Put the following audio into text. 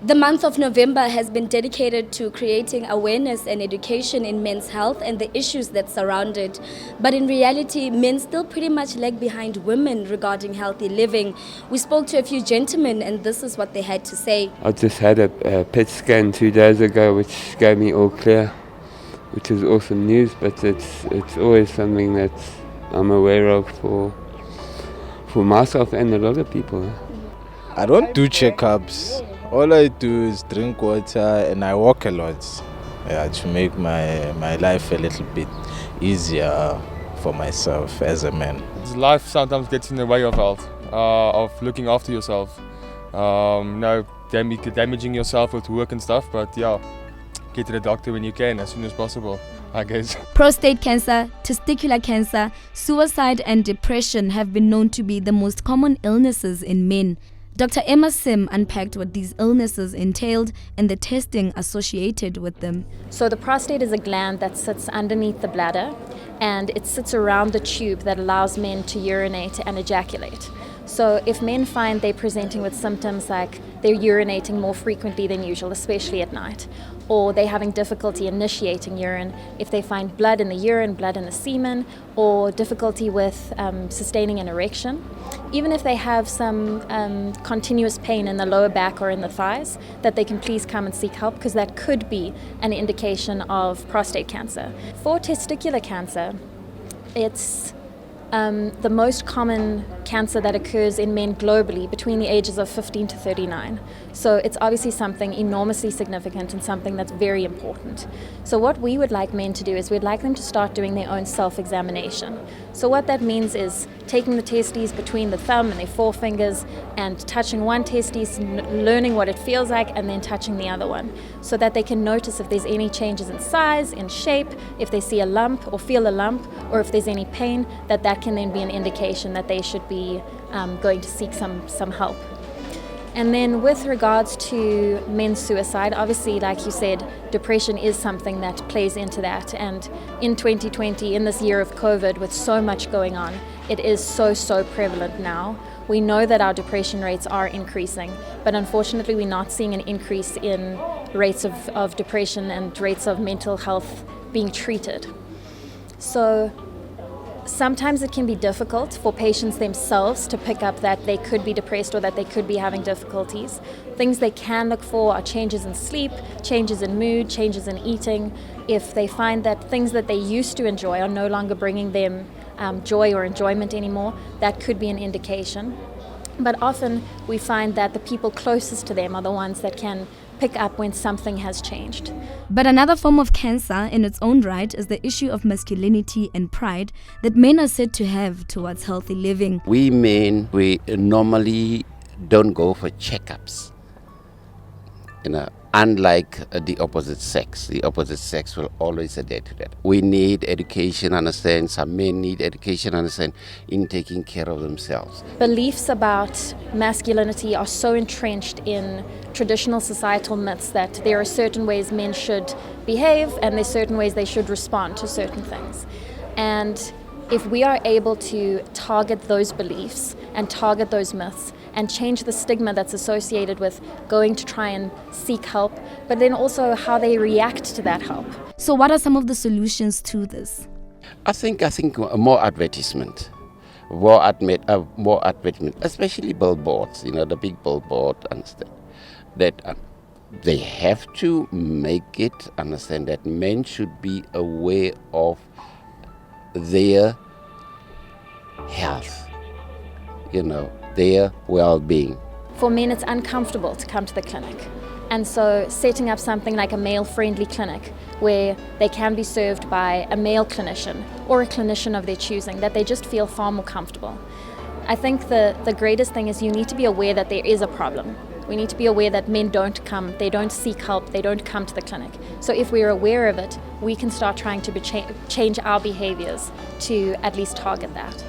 The month of November has been dedicated to creating awareness and education in men's health and the issues that surround it. But in reality, men still pretty much lag behind women regarding healthy living. We spoke to a few gentlemen and this is what they had to say. I just had a PET scan 2 days ago which gave me all clear, which is awesome news, but it's always something that I'm aware of for myself and a lot of people. I don't do checkups. All I do is drink water and I walk a lot, to make my life a little bit easier for myself as a man. Life sometimes gets in the way of health, of looking after yourself. Damaging yourself with work and stuff, but yeah, get to the doctor when you can, as soon as possible, I guess. Prostate cancer, testicular cancer, suicide and depression have been known to be the most common illnesses in men. Dr. Emma Sim unpacked what these illnesses entailed and the testing associated with them. So the prostate is a gland that sits underneath the bladder and it sits around the tube that allows men to urinate and ejaculate. So if men find they're presenting with symptoms like they're urinating more frequently than usual, especially at night, or they're having difficulty initiating urine, if they find blood in the urine, blood in the semen, or difficulty with sustaining an erection, even if they have some continuous pain in the lower back or in the thighs, that they can please come and seek help, because that could be an indication of prostate cancer. For testicular cancer, it's the most common cancer that occurs in men globally between the ages of 15 to 39. So it's obviously something enormously significant and something that's very important. So what we would like men to do is we'd like them to start doing their own self-examination. So what that means is taking the testes between the thumb and their forefingers and touching one testes, learning what it feels like, and then touching the other one, so that they can notice if there's any changes in size, in shape, if they see a lump or feel a lump, or if there's any pain, that can then be an indication that they should be going to seek some help. And then with regards to men's suicide, obviously, like you said, depression is something that plays into that. And in 2020, in this year of COVID, with so much going on, it is so prevalent now. We know that our depression rates are increasing, but unfortunately we're not seeing an increase in rates of depression and rates of mental health being treated. So sometimes it can be difficult for patients themselves to pick up that they could be depressed or that they could be having difficulties. Things they can look for are changes in sleep, changes in mood, changes in eating. If they find that things that they used to enjoy are no longer bringing them joy or enjoyment anymore, that could be an indication. But often we find that the people closest to them are the ones that can pick up when something has changed. But another form of cancer in its own right is the issue of masculinity and pride that men are said to have towards healthy living. We men, we normally don't go for checkups. Unlike the opposite sex. The opposite sex will always adhere to that. We need education, understand. Some men need education, understand, in taking care of themselves. Beliefs about masculinity are so entrenched in traditional societal myths that there are certain ways men should behave and there's certain ways they should respond to certain things. And if we are able to target those beliefs and target those myths and change the stigma that's associated with going to try and seek help, but then also how they react to that help. So what are some of the solutions to this? I think more advertisement. More advertisement, especially billboards, the big billboard, understand that they have to make it understand that men should be aware of their health, their well-being. For men, it's uncomfortable to come to the clinic. And so setting up something like a male-friendly clinic where they can be served by a male clinician or a clinician of their choosing, that they just feel far more comfortable. I think the greatest thing is you need to be aware that there is a problem. We need to be aware that men don't come, they don't seek help, they don't come to the clinic. So if we're aware of it, we can start trying to change our behaviors to at least target that.